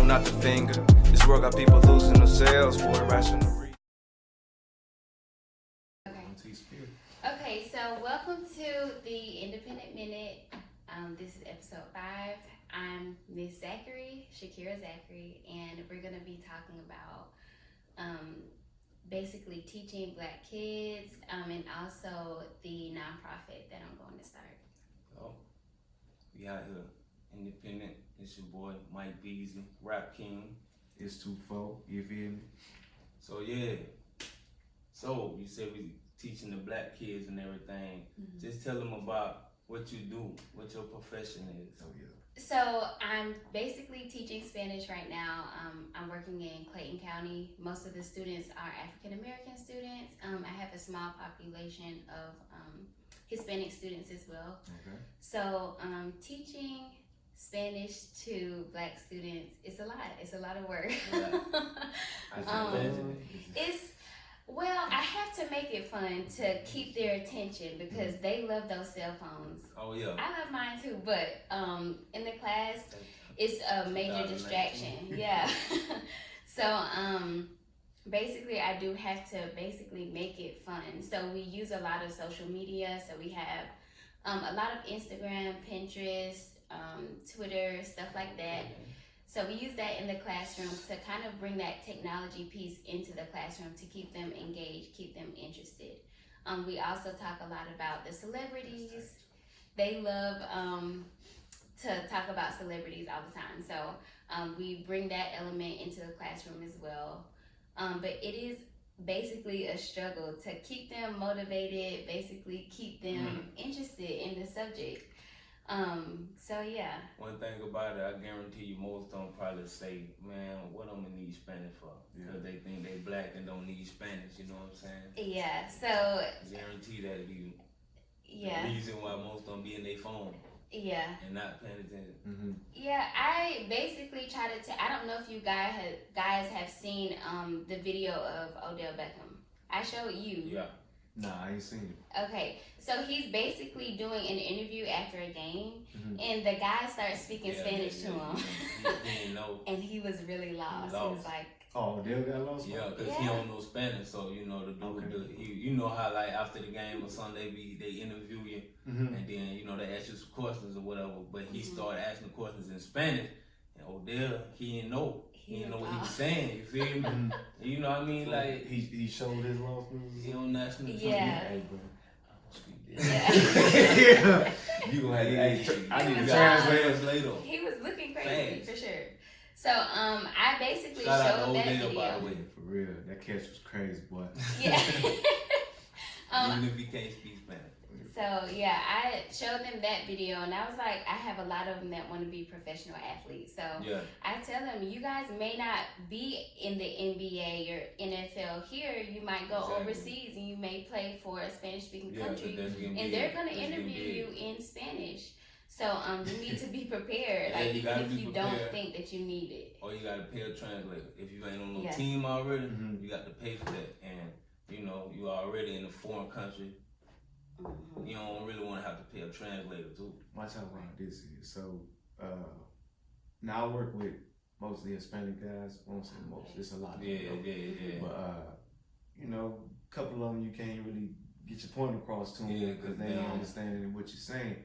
not the finger. This world got people losing themselves for irrational reasons. Okay, so welcome to the Independent Minute. This is episode 5. I'm Mrs.Shakira, Shakira Zackery, and we're going to be talking about basically teaching Black kids and also the nonprofit that I'm going to start. Oh, we out here, independent. It's your boy MikeBeezyRapKing. It's 2-4, you feel me? So yeah, so you said we teaching the Black kids and everything. Mm-hmm. Just tell them about what you do, what your profession is. Oh yeah. So I'm basically teaching Spanish right now. I'm working in Clayton County. Most of the students are African American students. I have a small population of Hispanic students as well. Okay. So teaching Spanish to Black students, it's a lot of work. Well, I have to make it fun to keep their attention because they love those cell phones. Oh yeah. I love mine too, but in the class, it's a major distraction. Yeah. So basically, I do have to basically make it fun. So we use a lot of social media. So we have a lot of Instagram, Pinterest, Twitter, stuff like that. So we use that in the classroom to kind of bring that technology piece into the classroom to keep them engaged, keep them interested. We also talk a lot about the celebrities. They love to talk about celebrities all the time. So we bring that element into the classroom as well. But it is basically a struggle to keep them motivated, basically keep them interested in the subject. So yeah. One thing about it, I guarantee you most of them probably say, man, what I'm gonna need Spanish for? Because they think they Black and don't need Spanish, you know what I'm saying? Yeah, so. I guarantee that be yeah. the reason why most of them be in their phone. Yeah. And not paying attention. Mm-hmm. Yeah, I basically try to, I don't know if you guys have seen the video of Odell Beckham. I showed you. Yeah. Nah, I ain't seen it. Okay, so he's basically doing an interview after a game, and the guy starts speaking Spanish to him, He didn't know. and he was really lost. He was like, "Oh, Dale got lost." Yeah, because he don't know Spanish, so you know the dude. You know how like after the game or something they interview you, and then you know they ask you some questions or whatever. But he started asking questions in Spanish, and Odell he didn't know. He didn't know what he was saying. You feel me? You know what I mean? Like he showed his lost. He on national TV. Yeah. Hey, bro. yeah. You gonna have to. I need to translate. He was looking crazy for sure. So I basically Shout out showed to that Odell, video. by the way. For real, that catch was crazy, boy. Yeah. Even if he can't speak Spanish. So yeah, I showed them that video, and I was like, I have a lot of them that want to be professional athletes. So yeah. I tell them, you guys may not be in the NBA or NFL here. You might go overseas, and you may play for a Spanish-speaking country, and they're going to interview you in Spanish. So you need to be prepared, like even if you don't think that you need it. Or you got to pay a translator. If you ain't on no team already, you got to pay for that, and you know you already in a foreign country. You don't really want to have to pay a translator too. Watch out about this is so. Now I work with mostly Hispanic guys. I won't say most. It's a lot. Yeah. But you know, a couple of them you can't really get your point across to them because they don't understand what you're saying.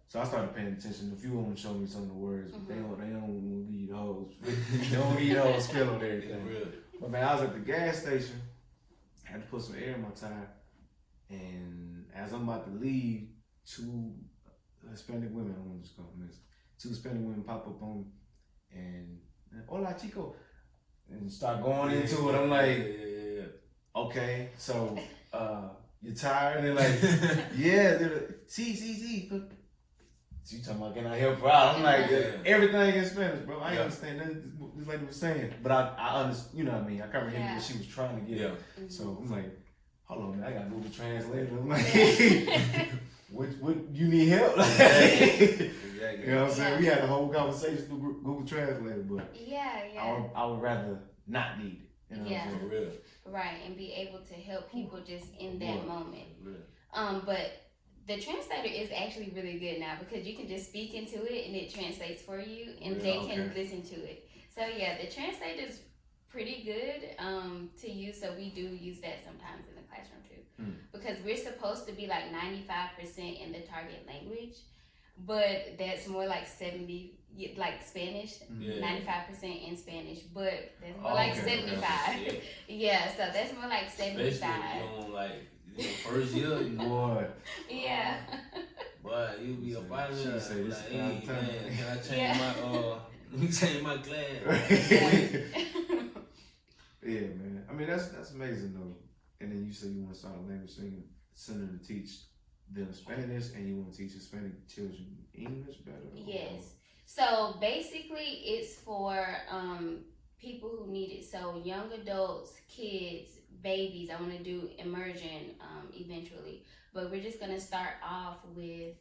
So I started paying attention. A few of them showed me some of the words, but they don't lead hoes. They don't lead hoes spill on everything. Really. But man, I was at the gas station. I had to put some air in my tire. And as I'm about to leave, 2 Hispanic women, I want to just call them this, 2 Hispanic women pop up on me and, hola chico, and start going into it. I'm like, okay, so you're tired? And they're like, yeah, they're like, see. So you talking about can I help her out? I'm like, everything in Spanish, bro. I ain't understand nothing this lady was saying, but I understand, you know what I mean? I comprehend what she was trying to get. So I'm like, hold on, man, I gotta move the translator. I'm like, what you need help? Exactly. You know what I'm saying? We had a whole conversation through Google Translator, but I would rather not need it. You know what I'm saying? Really. Right, and be able to help people just in that moment. Really. But the translator is actually really good now because you can just speak into it and it translates for you, and they can listen to it. So yeah, the translator is pretty good to use. So we do use that sometimes in the classroom too, because we're supposed to be like 95% in the target language, but that's more like 70, like Spanish, 95% in Spanish, but that's more like 75. Yeah, so that's more like 75. Especially on like the first year, Boy. Yeah. Boy, you be a part of She it. say this Like, hey, is time. man, can I change my let me change my class. Yeah, man. I mean, that's amazing though. And then you say you want to start a language center to teach them Spanish, and you want to teach Hispanic children English better. Yes. So basically, it's for people who need it. So young adults, kids, babies. I want to do immersion eventually, but we're just gonna start off with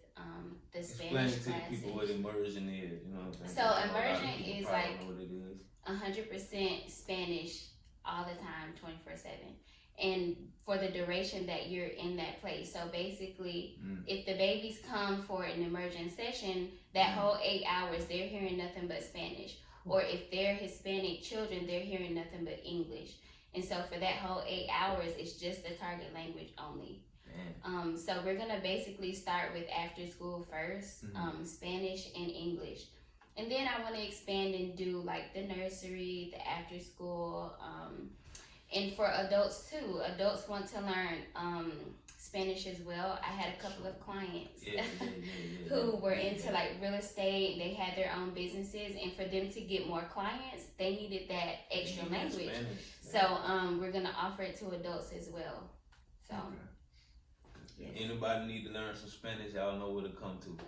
the Spanish Explain to people what immersion is. You know what I'm saying? So immersion is like know what it is. 100% Spanish all the time, 24/7, and for the duration that you're in that place. So basically, if the babies come for an immersion session, that whole 8 hours they're hearing nothing but Spanish. Or if they're Hispanic children, they're hearing nothing but English. And so for that whole 8 hours, it's just the target language only. So we're gonna basically start with after school first, Spanish and English. And then I want to expand and do like the nursery, the after school, and for adults too. Adults want to learn Spanish as well. I had a couple of clients who were into like real estate. They had their own businesses, and for them to get more clients, they needed that extra language. So we're gonna offer it to adults as well. So yes. Anybody need to learn some Spanish, y'all know where to come to.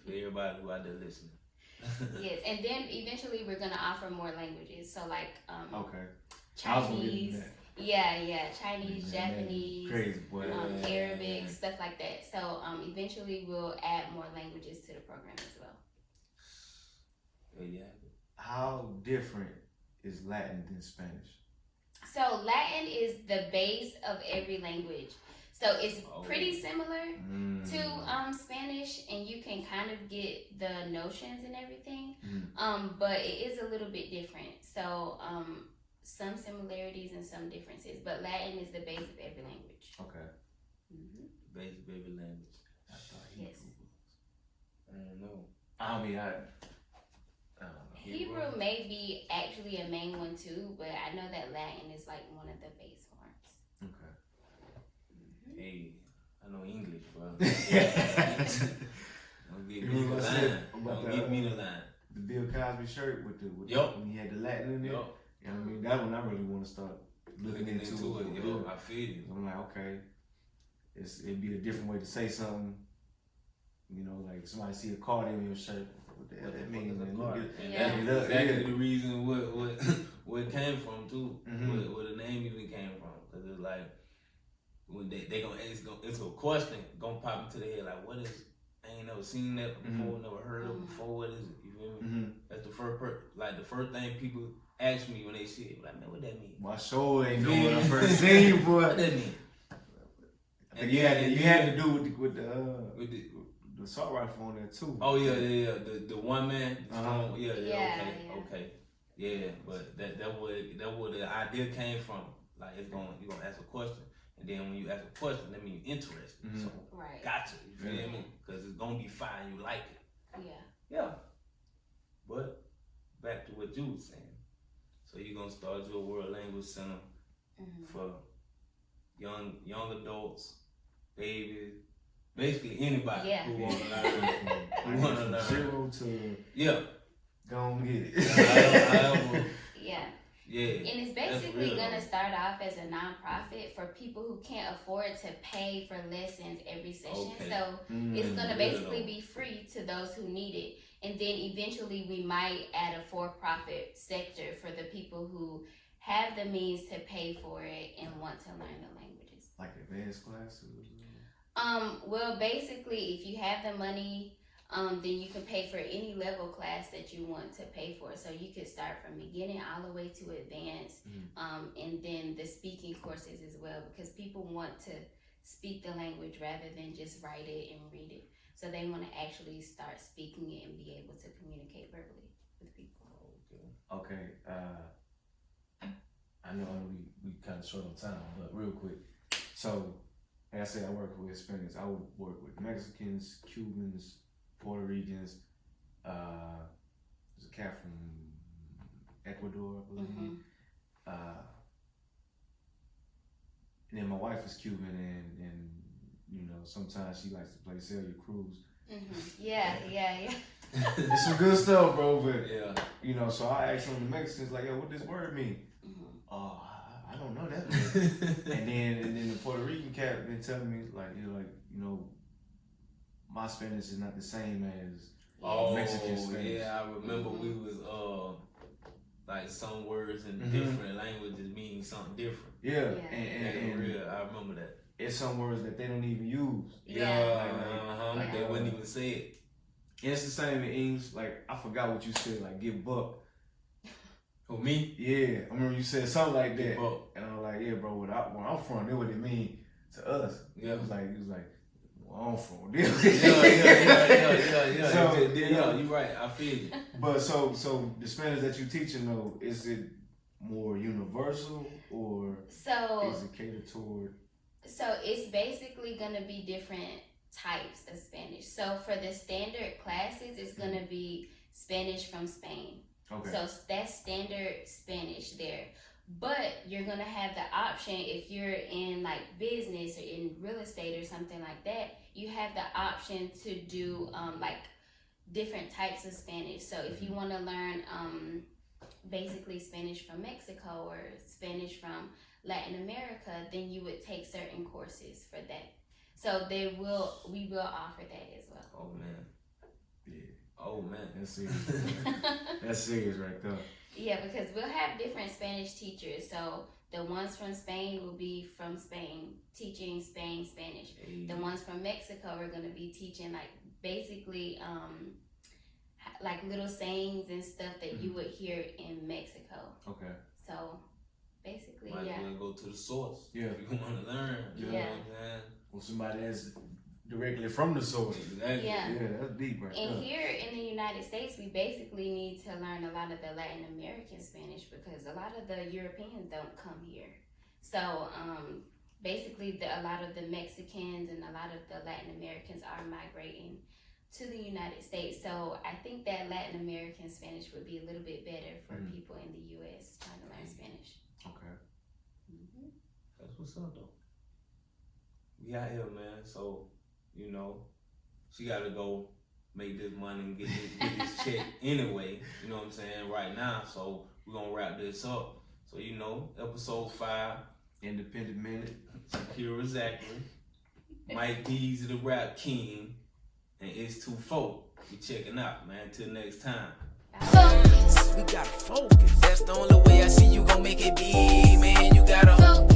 For everybody who out there listening. Yes, and then eventually we're gonna offer more languages. So like Chinese, Chinese, Japanese, crazy, boy. Arabic, stuff like that. So eventually we'll add more languages to the program as well. How different is Latin than Spanish? So Latin is the base of every language. So it's pretty similar to Spanish, and you can kind of get the notions and everything, but it is a little bit different. So some similarities and some differences, but Latin is the base of every language. Okay. Base of every language. I thought Hebrew Yes. I don't know. I mean, I don't know. Hebrew may be actually a main one too, but I know that Latin is like one of the base ones. Okay. Hey, I know English, bro. Don't give me the line. The Bill Cosby shirt with when he had the Latin in there. You know what I mean? That one I really want to start looking into it. I feel you. I'm like, okay, it'd be a different way to say something. You know, like somebody see a card in your shirt. What the hell that mean? That's exactly the reason where it came from too. Where the name even came from. Because it's like, when they gonna it's a question gonna pop into their head like, what is? I ain't never seen that before, never heard of it before. What is it? You feel me? That's the first thing people ask me when they see it. Like, man, what that mean? My show ain't know when I first seen you, boy. What that mean? And you had to do with the assault rifle on there too. Oh yeah. The one man. Okay. Yeah, but that where the idea came from. Like you're gonna ask a question. And then when you ask a question, that means you're interested. So, gotcha. You feel me? Because it's going to be fine. You like it. Yeah. But back to what you were saying. So you're going to start your World Language Center for young adults, babies, basically anybody who want to learn. Zero to go and get it. Yeah, and it's basically gonna start off as a nonprofit for people who can't afford to pay for lessons every session. So it's gonna basically be free to those who need it, and then eventually we might add a for-profit sector for the people who have the means to pay for it and want to learn the languages. Like advanced classes. Well, basically, if you have the money. Then you can pay for any level class that you want to pay for. So you could start from beginning all the way to advanced, and then the speaking courses as well, because people want to speak the language rather than just write it and read it. So they want to actually start speaking it and be able to communicate verbally with people. Okay. I know we kind of short on time, but real quick. So, like I said, I work with Hispanics. I would work with Mexicans, Cubans, Puerto Ricans. There's a cat from Ecuador, I believe. And then my wife is Cuban, and you know, sometimes she likes to play Sell Your Cruise. Yeah. It's some good stuff, bro. But you know, so I asked some of the Mexicans, like, yo, what this word mean? Oh, I don't know that word. and then the Puerto Rican cat been telling me, like, you know, my Spanish is not the same as Mexican Spanish. Yeah, I remember we was like some words in different languages meaning something different. Yeah. And real, I remember that. It's some words that they don't even use. Like they wouldn't even say it. And it's the same in English. Like, I forgot what you said, like, get buck. Who, me? Yeah, I remember you said something like that. Get buck. And I was like, yeah, bro, where I'm from, that's what it mean to us. Yeah. He was like, well, I'm from. Yeah. So, you're right. I feel you. But so the Spanish that you teaching though, is it more universal or is it catered toward? So it's basically gonna be different types of Spanish. So for the standard classes, it's gonna be Spanish from Spain. Okay. So that's standard Spanish there. But you're gonna have the option if you're in like business or in real estate or something like that, you have the option to do like different types of Spanish. So if you wanna learn basically Spanish from Mexico or Spanish from Latin America, then you would take certain courses for that. So we will offer that as well. Oh man. Yeah. Oh man. That's serious. That's serious right there. Yeah, because we'll have different Spanish teachers. So the ones from Spain will be from Spain, teaching Spanish. Hey. The ones from Mexico are going to be teaching like basically like little sayings and stuff that you would hear in Mexico. Okay. So basically, Might as well go to the source. Yeah. If you want to learn. You know what I'm saying? Or somebody that's directly from the source. Exactly. Yeah. Yeah, that's deep right And there. here in the United States, we basically need to learn a lot of the Latin American Spanish because a lot of the Europeans don't come here. So basically, a lot of the Mexicans and a lot of the Latin Americans are migrating to the United States. So I think that Latin American Spanish would be a little bit better for people in the U.S. trying to learn Spanish. Okay. That's what's up though. We out here, man. So, you know, she got to go make this money and get this check anyway. You know what I'm saying? Right now. So we're gonna wrap this up. So you know, episode 5, Independent Minute. Shakira Zackery, MikeBeezyRapKing, and it's 2-4. We checking out, man. Till next time. Focus, we gotta focus. That's the only way I see you gon' make it big, man. You gotta focus.